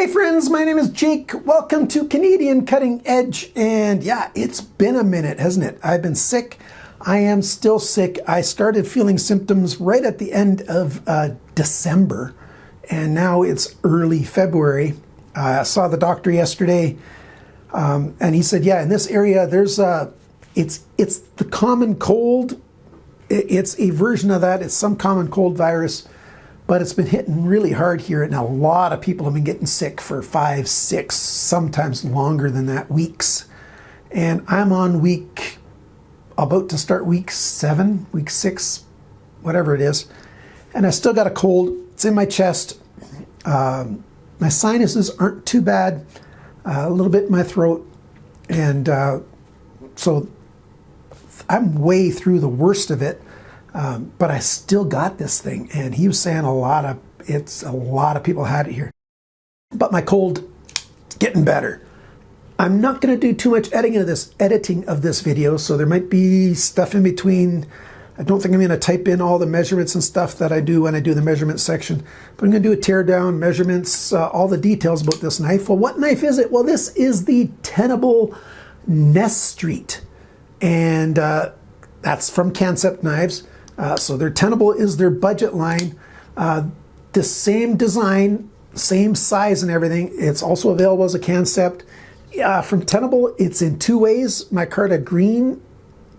Hey friends, my name is Jake. Welcome to Canadian Cutting Edge. And yeah, it's been a minute, hasn't it? I've been sick. I am still sick. I started feeling symptoms right at the end of December, and now it's early February. I saw the doctor yesterday, and he said, yeah, in this area, there's it's the common cold. It's a version of that. It's some common cold virus. But it's been hitting really hard here, and a lot of people have been getting sick for 5, 6, sometimes longer than that, weeks. And I'm on about to start week 7, week 6, whatever it is. And I still got a cold. It's in my chest. My sinuses aren't too bad. A little bit in my throat. And so I'm way through the worst of it. But I still got this thing, and he was saying a lot of people had it here. But my cold is getting better. I'm not going to do too much editing of this video, so there might be stuff in between. I don't think I'm going to type in all the measurements and stuff that I do when I do the measurement section. But I'm going to do a tear down, measurements, all the details about this knife. Well, what knife is it? Well, this is the Tenable Nesstreet, and that's from Concept Knives. So their Tenable is their budget line. The same design, same size and everything. It's also available as a Concept. From Tenable, it's in 2 ways. Micarta green,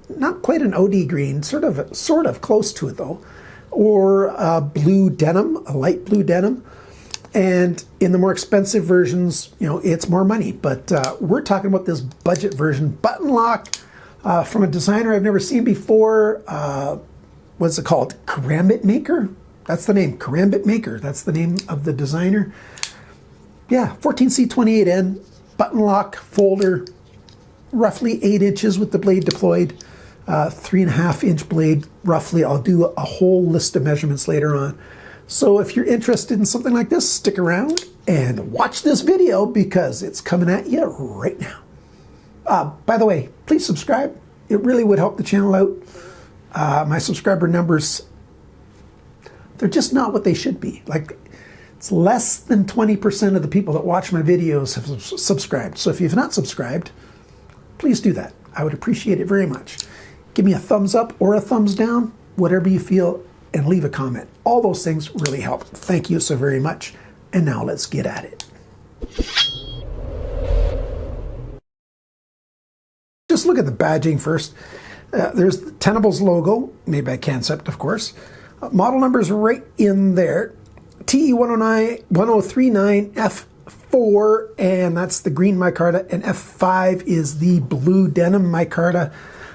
not quite an OD green, sort of close to it though. Or blue denim, a light blue denim. And in the more expensive versions, you know, it's more money. But we're talking about this budget version. Button lock from a designer I've never seen before. What's it called? Karambit Maker? That's the name. Karambit Maker. That's the name of the designer. Yeah, 14C28N, button lock, folder, roughly 8 inches with the blade deployed, 3.5-inch blade, roughly. I'll do a whole list of measurements later on. So if you're interested in something like this, stick around and watch this video because it's coming at you right now. By the way, please subscribe. It really would help the channel out. My subscriber numbers, they're just not what they should be. Like, it's less than 20% of the people that watch my videos have subscribed. So if you've not subscribed, please do that. I would appreciate it very much. Give me a thumbs up or a thumbs down, whatever you feel, and leave a comment. All those things really help. Thank you so very much. And now let's get at it. Just look at the badging first. There's the Tenable's logo, made by Concept, of course. Model number's right in there. T1039F4, and that's the green micarta, and F5 is the blue denim micarta.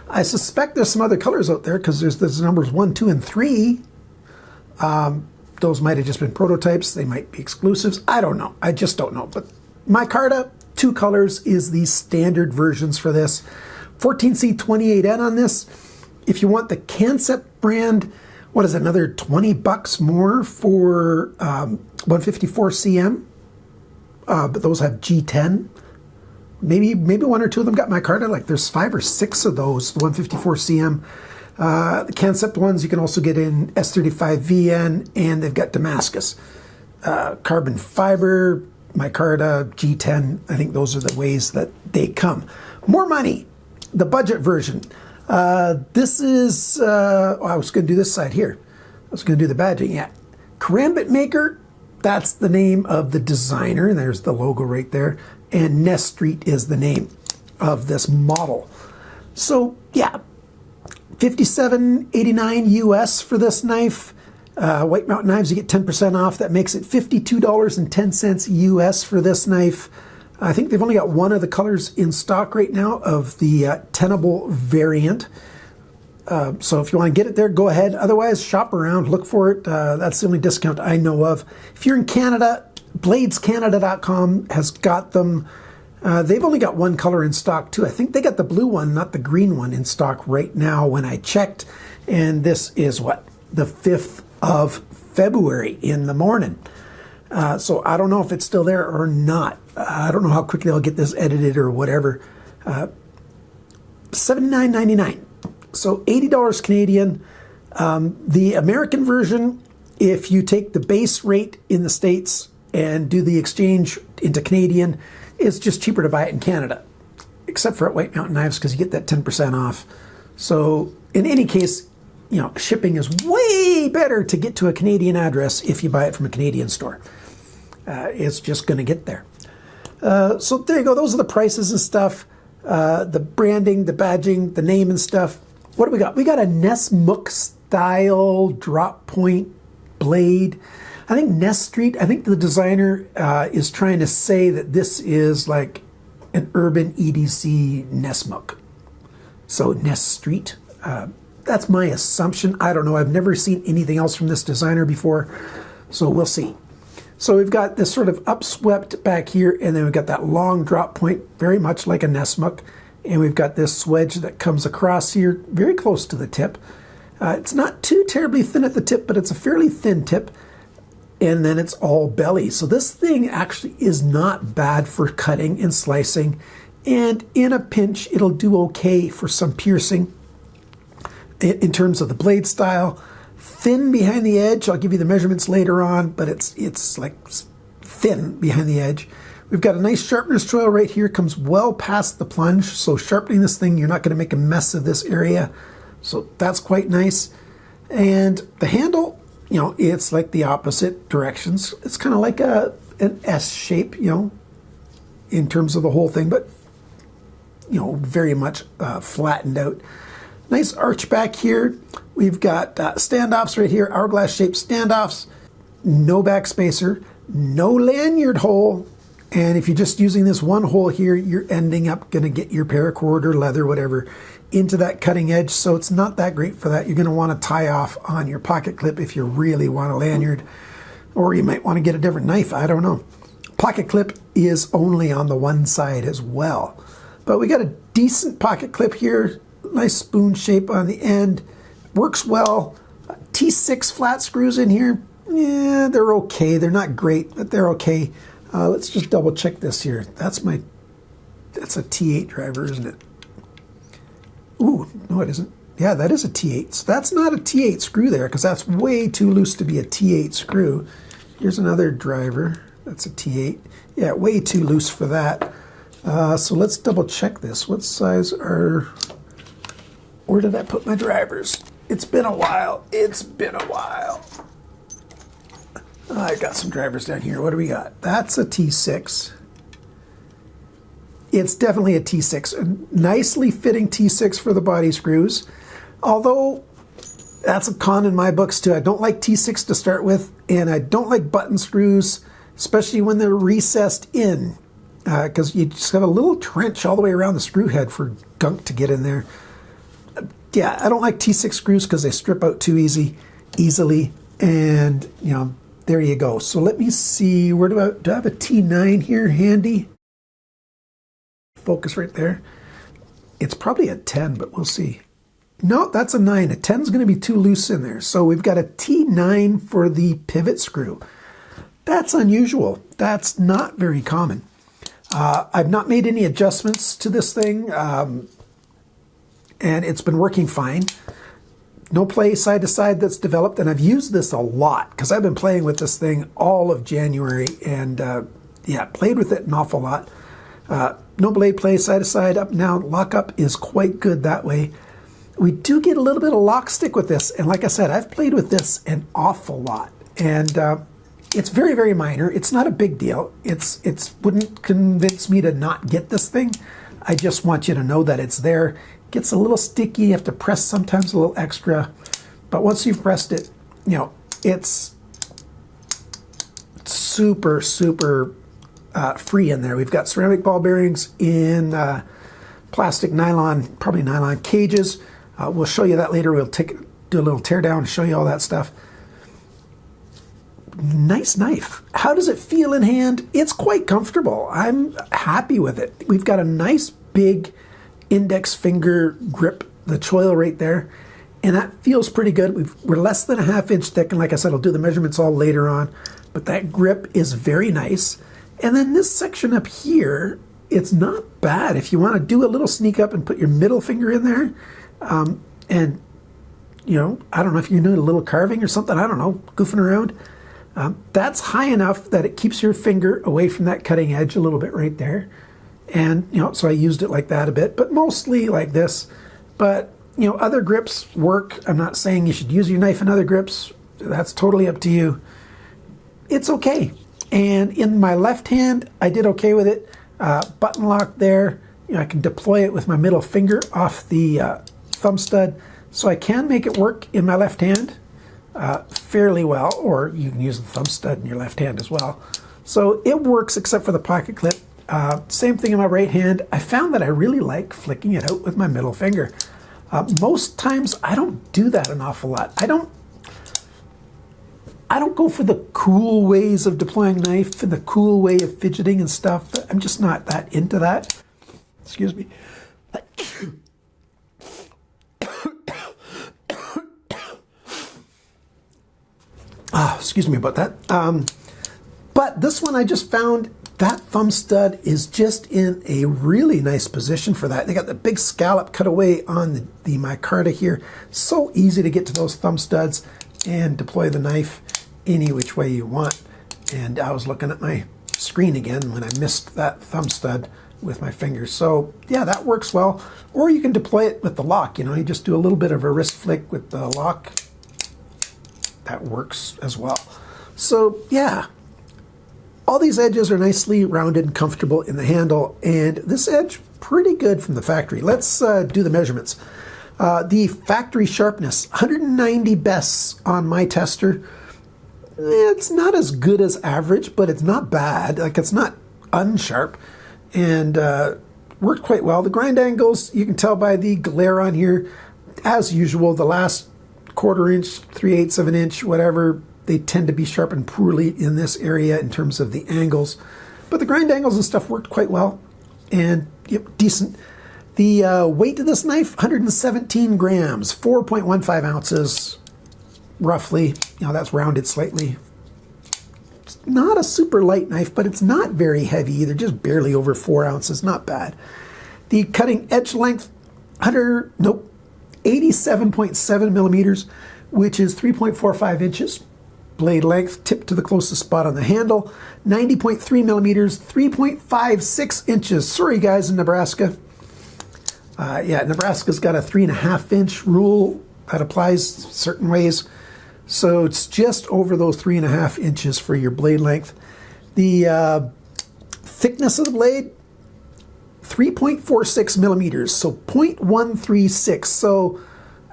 I suspect there's some other colors out there because there's numbers 1, 2, and 3. Those might have just been prototypes. They might be exclusives. I don't know. I just don't know. But micarta, 2 colors is the standard versions for this. 14C28N on this. If you want the Concept brand, what is it, another 20 bucks more for 154 cm? But those have G10. Maybe 1 or 2 of them got micarta. Like there's 5 or 6 of those, the 154 cm. The Concept ones you can also get in S35VN, and they've got Damascus. Carbon fiber, micarta, G10. I think those are the ways that they come. More money. The budget version. This is, I was going to do this side here. I was going to do the badging. Yeah. Karambit Maker, that's the name of the designer. There's the logo right there. And Nesstreet is the name of this model. So, yeah, $57.89 US for this knife. White Mountain Knives, you get 10% off. That makes it $52.10 US for this knife. I think they've only got 1 of the colors in stock right now of the Tenable variant. So if you want to get it there, go ahead. Otherwise, shop around, look for it. That's the only discount I know of. If you're in Canada, bladescanada.com has got them. They've only got 1 color in stock too. I think they got the blue one, not the green one, in stock right now when I checked. And this is what? The 5th of February in the morning. So I don't know if it's still there or not. I don't know how quickly I'll get this edited or whatever. $79.99. So $80 Canadian. The American version, if you take the base rate in the States and do the exchange into Canadian, it's just cheaper to buy it in Canada, except for at White Mountain Knives because you get that 10% off. So in any case, you know, shipping is way better to get to a Canadian address if you buy it from a Canadian store. It's just going to get there. So there you go. Those are the prices and stuff. The branding, the badging, the name and stuff. What do we got? We got a Nesmook style drop point blade. I think Nesstreet, I think the designer is trying to say that this is like an urban EDC Nesmook. So Nesstreet. That's my assumption. I don't know. I've never seen anything else from this designer before. So we'll see. So we've got this sort of upswept back here, and then we've got that long drop point, very much like a Nesmook. And we've got this swedge that comes across here, very close to the tip. It's not too terribly thin at the tip, but it's a fairly thin tip. And then it's all belly. So this thing actually is not bad for cutting and slicing. And in a pinch, it'll do okay for some piercing. In terms of the blade style, thin behind the edge. I'll give you the measurements later on, but it's like thin behind the edge. We've got a nice sharpener's choil right here, comes well past the plunge. So sharpening this thing, you're not going to make a mess of this area. So that's quite nice. And the handle, you know, it's like the opposite directions. It's kind of like an S shape, you know, in terms of the whole thing, but, you know, very much flattened out. Nice arch back here. We've got standoffs right here, hourglass shaped standoffs, no back spacer, no lanyard hole. And if you're just using this one hole here, you're ending up going to get your paracord or leather, whatever, into that cutting edge. So it's not that great for that. You're going to want to tie off on your pocket clip if you really want a lanyard, or you might want to get a different knife. I don't know. Pocket clip is only on the one side as well. But we got a decent pocket clip here. Nice spoon shape on the end. Works well. T6 flat screws in here. Yeah, they're okay. They're not great, but they're okay. Let's just double check this here. That's a T8 driver, isn't it? Ooh, no it isn't. Yeah, that is a T8. So that's not a T8 screw there, because that's way too loose to be a T8 screw. Here's another driver. That's a T8. Yeah, way too loose for that. So let's double check this. What size are... Where did I put my drivers? It's been a while. It's been a while. I got some drivers down here. What do we got? That's a T6. It's definitely a T6. A nicely fitting T6 for the body screws. Although, that's a con in my books too. I don't like T6 to start with, and I don't like button screws, especially when they're recessed in, because you just have a little trench all the way around the screw head for gunk to get in there. Yeah, I don't like T6 screws because they strip out too easily, and you know, there you go. So let me see, where do I have a T9 here handy? Focus right there. It's probably a 10, but we'll see. No, that's a 9. A 10 is going to be too loose in there. So we've got a T9 for the pivot screw. That's unusual. That's not very common. I've not made any adjustments to this thing. And it's been working fine. No play side to side that's developed, and I've used this a lot because I've been playing with this thing all of January, and yeah, played with it an awful lot. No blade play side to side, up and down. Lockup is quite good that way. We do get a little bit of lock stick with this, and like I said, I've played with this an awful lot, and it's very, very minor. It's not a big deal. It's wouldn't convince me to not get this thing. I just want you to know that it's there. Gets a little sticky, you have to press sometimes a little extra, but once you've pressed it, you know, it's super, super free in there. We've got ceramic ball bearings in plastic nylon, probably nylon cages. We'll show you that later. We'll do a little tear down and show you all that stuff. Nice knife. How does it feel in hand? It's quite comfortable. I'm happy with it. We've got a nice big index finger grip, the choil right there, and that feels pretty good. We're less than a 1/2 inch thick, and like I said, I'll do the measurements all later on, but that grip is very nice. And then this section up here, it's not bad if you want to do a little sneak up and put your middle finger in there, and you know, I don't know if you're doing a little carving or something, I don't know, goofing around. That's high enough that it keeps your finger away from that cutting edge a little bit right there. And, so I used it like that a bit, but mostly like this. But, other grips work. I'm not saying you should use your knife in other grips. That's totally up to you. It's okay. And in my left hand, I did okay with it. Button lock there. I can deploy it with my middle finger off the thumb stud. So I can make it work in my left hand fairly well, or you can use the thumb stud in your left hand as well. So it works except for the pocket clip. Same thing in my right hand. I found that I really like flicking it out with my middle finger. Most times I don't do that an awful lot. I don't go for the cool ways of deploying knife and the cool way of fidgeting and stuff. I'm just not that into that. Excuse me. Excuse me about that. But this one I just found that thumb stud is just in a really nice position for that. They got the big scallop cut away on the micarta here. So easy to get to those thumb studs and deploy the knife any which way you want. And I was looking at my screen again when I missed that thumb stud with my fingers. So yeah, that works well. Or you can deploy it with the lock. You just do a little bit of a wrist flick with the lock. That works as well. So yeah, all these edges are nicely rounded and comfortable in the handle, and this edge pretty good from the factory. Let's do the measurements. The factory sharpness, 190 bests on my tester. It's not as good as average, but it's not bad. Like, it's not unsharp, and worked quite well. The grind angles, you can tell by the glare on here. As usual, the last 1/4 inch, 3/8 of an inch, whatever, they tend to be sharpened poorly in this area in terms of the angles. But the grind angles and stuff worked quite well, and decent. The weight of this knife, 117 grams, 4.15 ounces, roughly. That's rounded slightly. It's not a super light knife, but it's not very heavy either, just barely over 4 ounces, not bad. The cutting edge length, 87.7 millimeters, which is 3.45 inches. Blade length, tip to the closest spot on the handle, 90.3 millimeters, 3.56 inches. Sorry guys in Nebraska. Nebraska's got a 3.5 inch rule that applies certain ways. So it's just over those 3.5 inches for your blade length. The thickness of the blade, 3.46 millimeters, so 0.136. So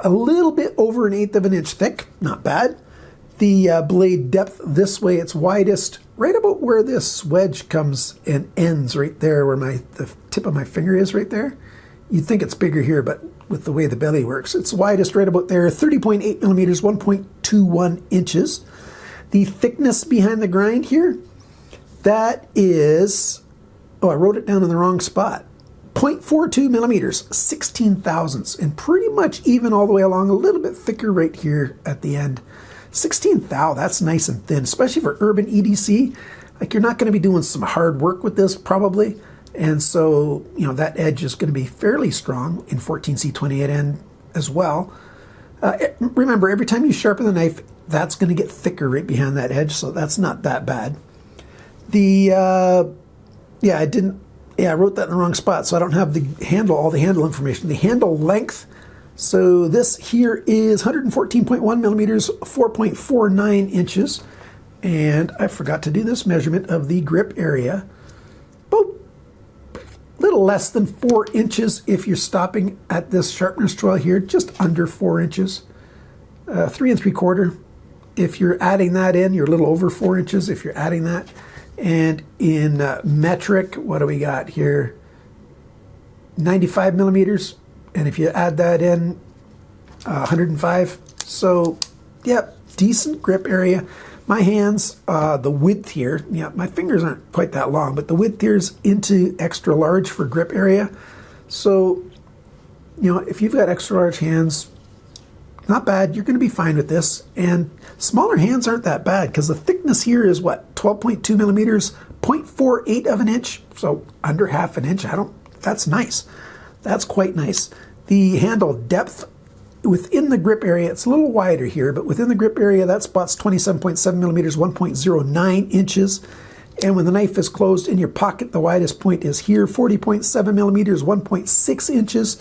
a little bit over 1/8 of an inch thick, not bad. The blade depth this way, it's widest right about where this wedge comes and ends right there, where the tip of my finger is right there. You'd think it's bigger here, but with the way the belly works, it's widest right about there, 30.8 millimeters, 1.21 inches. The thickness behind the grind here, that is, I wrote it down in the wrong spot. 0.42 millimeters, 16 thousandths, and pretty much even all the way along, a little bit thicker right here at the end. 16 thou, that's nice and thin, especially for urban EDC. Like, you're not going to be doing some hard work with this probably, and so that edge is going to be fairly strong in 14C28N as well. Remember, every time you sharpen the knife, that's going to get thicker right behind that edge, so that's not that bad. I wrote that in the wrong spot, so I don't have all the handle information. The handle length, so this here is 114.1 millimeters, 4.49 inches. And I forgot to do this measurement of the grip area. About a little less than 4 inches if you're stopping at this sharpness choil here, just under 4 inches. 3 3/4. If you're adding that in, you're a little over 4 inches if you're adding that. And in metric, what do we got here? 95 millimeters. And if you add that in, 105. So, yeah, decent grip area. My hands, the width here, my fingers aren't quite that long, but the width here is into extra large for grip area. So, if you've got extra large hands, not bad. You're going to be fine with this. And smaller hands aren't that bad because the thickness here is what? 12.2 millimeters, 0.48 of an inch. So under half an inch. That's nice. That's quite nice. The handle depth, within the grip area, it's a little wider here, but within the grip area, that spot's 27.7 millimeters, 1.09 inches. And when the knife is closed in your pocket, the widest point is here, 40.7 millimeters, 1.6 inches.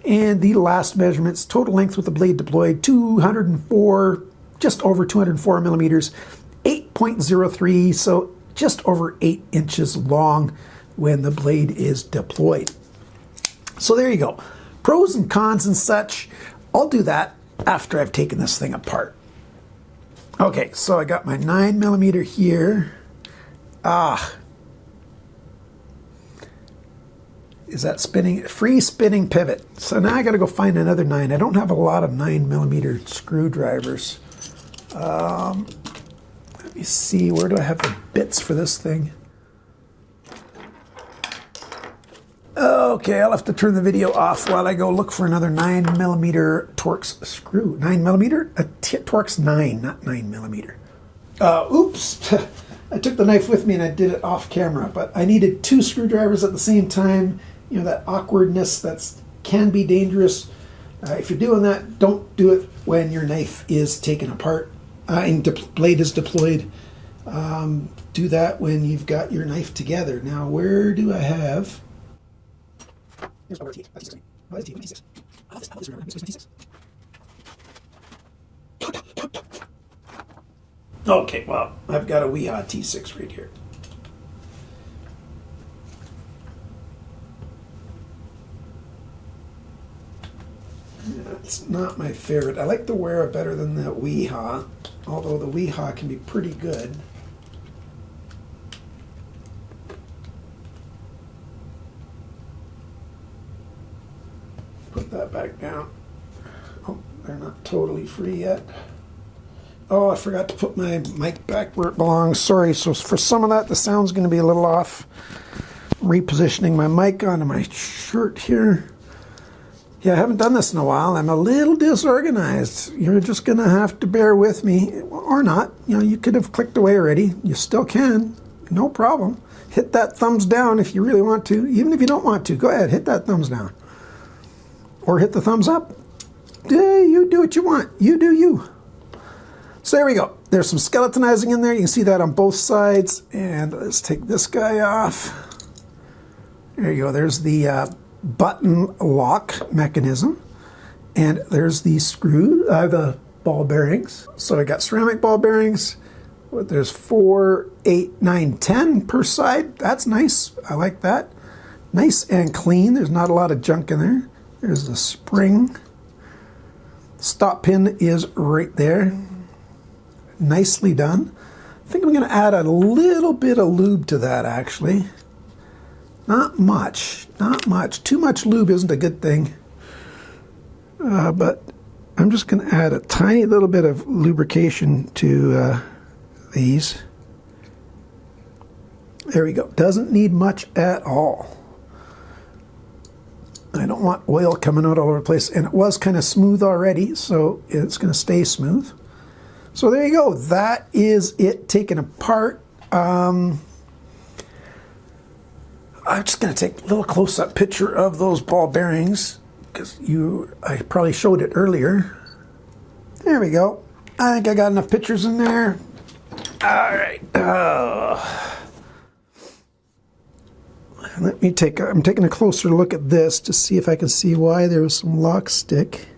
And the last measurements, total length with the blade deployed, 204, just over 204 millimeters, 8.03, so just over 8 inches long when the blade is deployed. So there you go. Pros and cons and such. I'll do that after I've taken this thing apart. Okay, so I got my 9mm here. Is that spinning? Free spinning pivot. So now I got to go find another 9. I don't have a lot of 9mm screwdrivers. Let me see, where do I have the bits for this thing? Okay, I'll have to turn the video off while I go look for another 9mm Torx screw. 9mm? A Torx 9, not 9mm. Oops! I took the knife with me and I did it off camera, but I needed 2 screwdrivers at the same time. You know, that awkwardness can be dangerous. If you're doing that, don't do it when your knife is taken apart and blade is deployed. Do that when you've got your knife together. Now, where do I have... Here's my T. That's T6. Oh, that's T6. Oh, this is T6. Okay, well, I've got a Weehaw T6 right here. It's not my favorite. I like the Wera better than the Weehaw, although the Weehaw can be pretty good. Put that back down. Oh, they're not totally free yet. Oh, I forgot to put my mic back where it belongs. Sorry, so for some of that, the sound's going to be a little off. Repositioning my mic onto my shirt here. Yeah, I haven't done this in a while. I'm a little disorganized. You're just going to have to bear with me, or not. You know, you could have clicked away already. You still can. No problem. Hit that thumbs down if you really want to. Even if you don't want to, go ahead, hit that thumbs down. Or hit the thumbs up. Yeah, you do what you want. You do you. So there we go. There's some skeletonizing in there. You can see that on both sides. And let's take this guy off. There you go. There's the button lock mechanism. And there's the the ball bearings. So I got ceramic ball bearings. There's 4, 8, 9, 10 per side. That's nice. I like that. Nice and clean. There's not a lot of junk in there. There's the spring. Stop pin is right there. Nicely done. I think I'm going to add a little bit of lube to that, actually. Not much. Not much. Too much lube isn't a good thing. But I'm just going to add a tiny little bit of lubrication to these. There we go. Doesn't need much at all. I don't want oil coming out all over the place. And it was kind of smooth already, so it's going to stay smooth. So there you go. That is it taken apart. I'm just going to take a little close-up picture of those ball bearings because I probably showed it earlier. There we go. I think I got enough pictures in there. All right. I'm taking a closer look at this to see if I can see why there was some lock stick.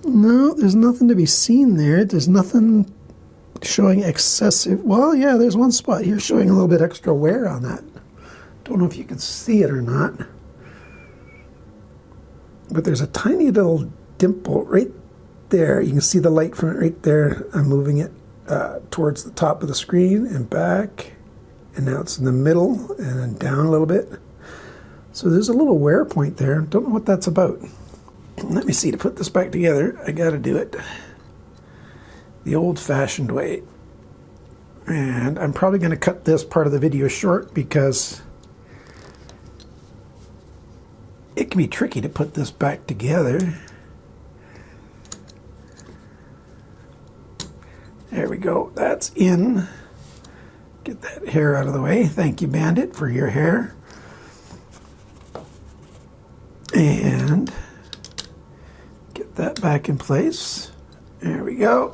No, there's nothing to be seen there. There's nothing showing excessive. Well, yeah, there's one spot here showing a little bit extra wear on that. Don't know if you can see it or not. But there's a tiny little dimple right there. You can see the light from it right there. I'm moving it towards the top of the screen and back. And now it's in the middle and then down a little bit. So there's a little wear point there. Don't know what that's about. Let me see, to put this back together, I got to do it the old-fashioned way. And I'm probably going to cut this part of the video short because it can be tricky to put this back together. There we go. That's in. Get that hair out of the way. Thank you, Bandit, for your hair. And get that back in place. There we go.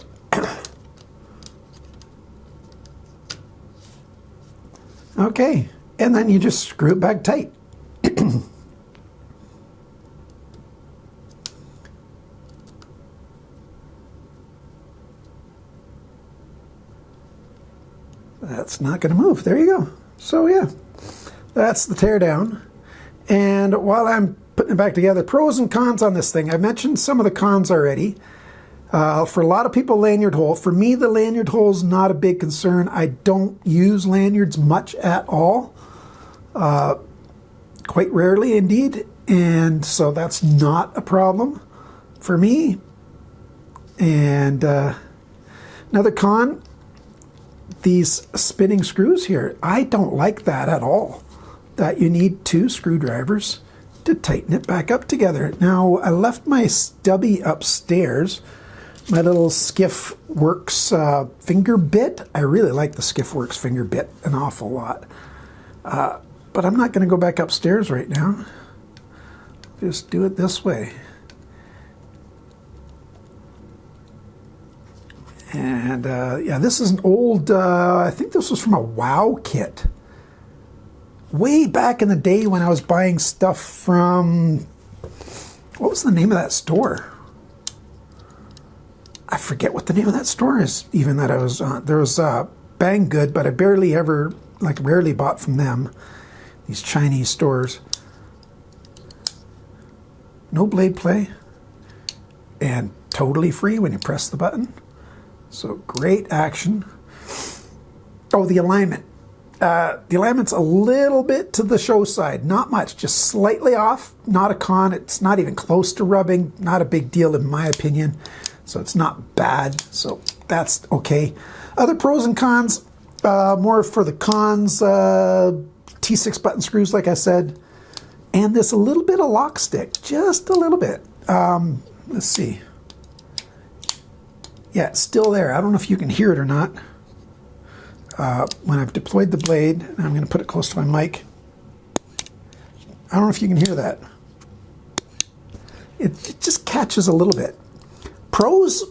Okay, and then you just screw it back tight. That's not going to move. There you go. So yeah, that's the teardown. And while I'm putting it back together, pros and cons on this thing. I mentioned some of the cons already. For a lot of people, lanyard hole. For me, the lanyard hole is not a big concern. I don't use lanyards much at all. Quite rarely indeed. And so that's not a problem for me. And another con, these spinning screws here. I don't like that at all. That you need 2 screwdrivers to tighten it back up together. Now, I left my stubby upstairs. My little Skiff Works finger bit. I really like the Skiff Works finger bit an awful lot. But I'm not going to go back upstairs right now. Just do it this way. And yeah, this is an old, I think this was from a WOW kit. Way back in the day when I was buying stuff from, what was the name of that store? I forget what the name of that store is, even that I was on. There was Bang Good, but I barely ever, like rarely bought from them. These Chinese stores. No blade play. And totally free when you press the button. So great action. Oh, the alignment. The alignment's a little bit to the show side. Not much, just slightly off. Not a con. It's not even close to rubbing. Not a big deal in my opinion. So it's not bad, so that's okay. Other pros and cons, more for the cons, T6 button screws, like I said, and this a little bit of lock stick, just a little bit. Let's see. Yeah, it's still there. I don't know if you can hear it or not. When I've deployed the blade, and I'm going to put it close to my mic. I don't know if you can hear that. It just catches a little bit. Pros,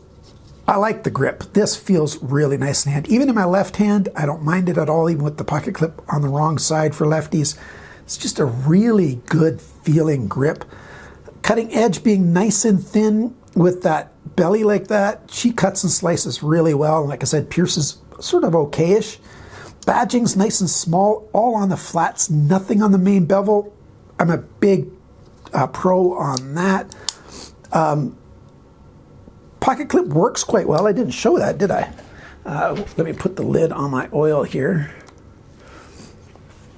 I like the grip. This feels really nice in hand. Even in my left hand, I don't mind it at all, even with the pocket clip on the wrong side for lefties. It's just a really good feeling grip. Cutting edge being nice and thin with that belly like that. She cuts and slices really well. And like I said, pierces sort of okay-ish. Badging's nice and small, all on the flats, nothing on the main bevel. I'm a big pro on that. Pocket clip works quite well. I didn't show that, did I? Let me put the lid on my oil here.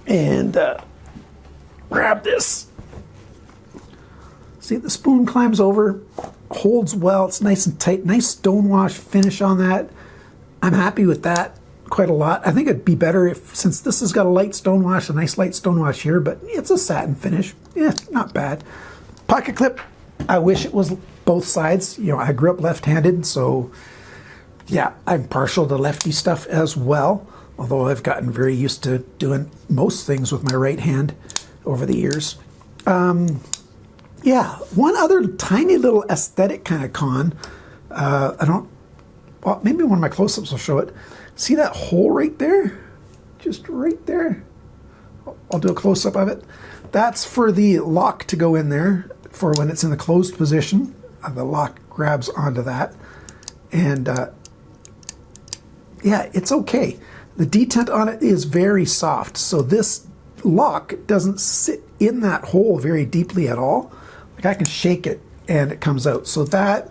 And grab this. See, the spoon climbs over, holds well, it's nice and tight, nice stonewash finish on that. I'm happy with that quite a lot. I think it'd be better if, since this has got a light stonewash, a nice light stonewash here, but it's a satin finish. Yeah, not bad. Pocket clip, I wish it was both sides. You know, I grew up left-handed, so yeah, I'm partial to lefty stuff as well, although I've gotten very used to doing most things with my right hand over the years. Yeah, one other tiny little aesthetic kind of con, well, maybe one of my close-ups will show it. See that hole right there? Just right there. I'll do a close-up of it. That's for the lock to go in there for when it's in the closed position. The lock grabs onto that. And yeah, it's okay. The detent on it is very soft, so this lock doesn't sit in that hole very deeply at all. Like I can shake it and it comes out. So that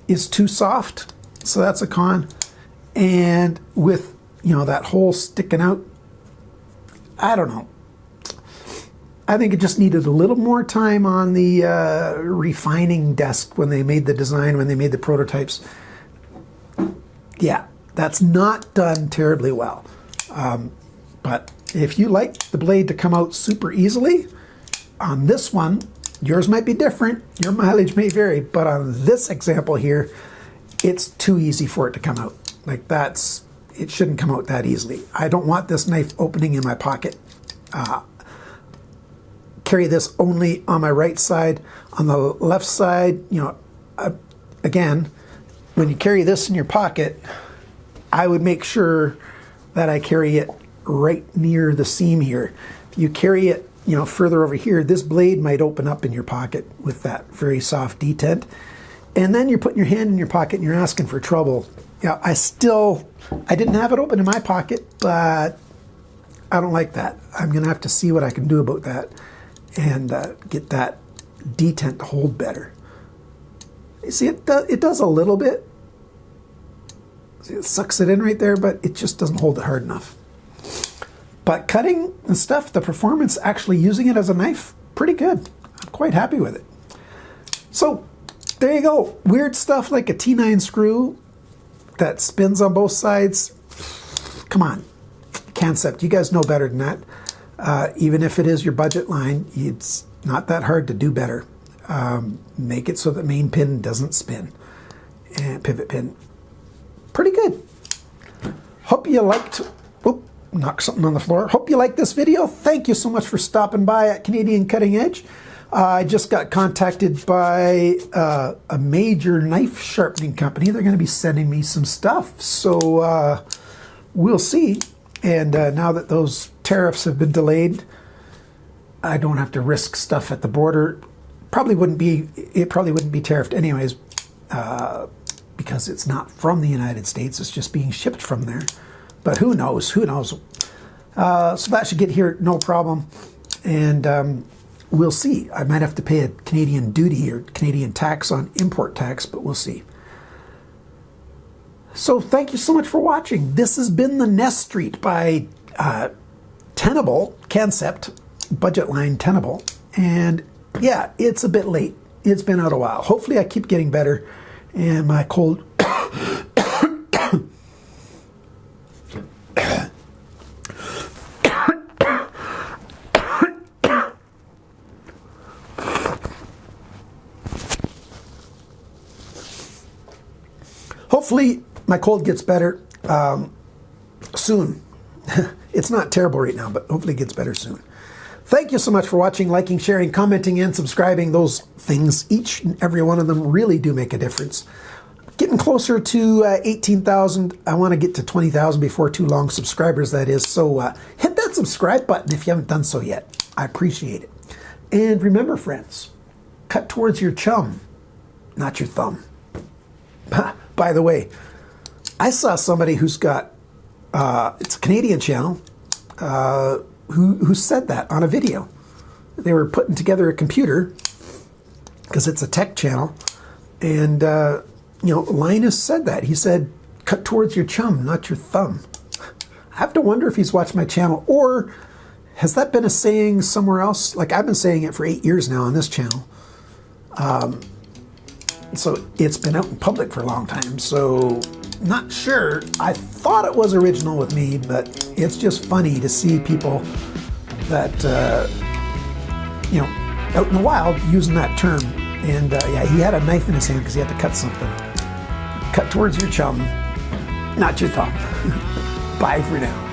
is too soft, so that's a con. And with, you know, that hole sticking out, I don't know. I think it just needed a little more time on the refining desk when they made the design, when they made the prototypes. Yeah, that's not done terribly well. But if you like the blade to come out super easily, on this one, yours might be different, your mileage may vary, but on this example here, it's too easy for it to come out. Like it shouldn't come out that easily. I don't want this knife opening in my pocket. carry this only on my right side. On the left side, you know, again, when you carry this in your pocket, I would make sure that I carry it right near the seam here. If you carry it, you know, further over here, this blade might open up in your pocket with that very soft detent. And then you're putting your hand in your pocket and you're asking for trouble. Yeah, I didn't have it open in my pocket, but I don't like that. I'm gonna have to see what I can do about that and get that detent to hold better. You see, it does a little bit. See, it sucks it in right there, but it just doesn't hold it hard enough. But cutting and stuff, the performance, actually using it as a knife, pretty good. I'm quite happy with it. So there you go. Weird stuff like a T9 screw that spins on both sides. Come on, Concept, you guys know better than that. Even if it is your budget line, it's not that hard to do better. Make it so the main pin doesn't spin. And pivot pin, pretty good. Hope you liked, knock something on the floor. Hope you liked this video. Thank you so much for stopping by at Canadian Cutting Edge. I just got contacted by a major knife sharpening company. They're going to be sending me some stuff. So we'll see. And now that those tariffs have been delayed, I don't have to risk stuff at the border. It probably wouldn't be tariffed anyways, because it's not from the United States. It's just being shipped from there. But who knows? Who knows? So that should get here no problem. And we'll see. I might have to pay a Canadian duty or Canadian tax on import tax, but we'll see. So thank you so much for watching. This has been the Nesstreet by Tenable, Concept, budget line Tenable. And yeah, it's a bit late. It's been out a while. Hopefully I keep getting better and my cold... Hopefully my cold gets better soon. It's not terrible right now, but hopefully it gets better soon. Thank you so much for watching, liking, sharing, commenting, and subscribing. Those things, each and every one of them, really do make a difference. Getting closer to 18,000. I want to get to 20,000 before too long, subscribers that is. So hit that subscribe button if you haven't done so yet. I appreciate it. And remember, friends, cut towards your chum, not your thumb. By the way, I saw somebody who's got, it's a Canadian channel, who said that on a video. They were putting together a computer, because it's a tech channel, and, you know, Linus said that. He said, cut towards your chum, not your thumb. I have to wonder if he's watched my channel, or has that been a saying somewhere else? Like, I've been saying it for 8 years now on this channel. So it's been out in public for a long time, so not sure. I thought it was original with me, but it's just funny to see people that, you know, out in the wild using that term. And yeah, he had a knife in his hand because he had to cut something. Cut towards your chum, not your thumb. Bye for now.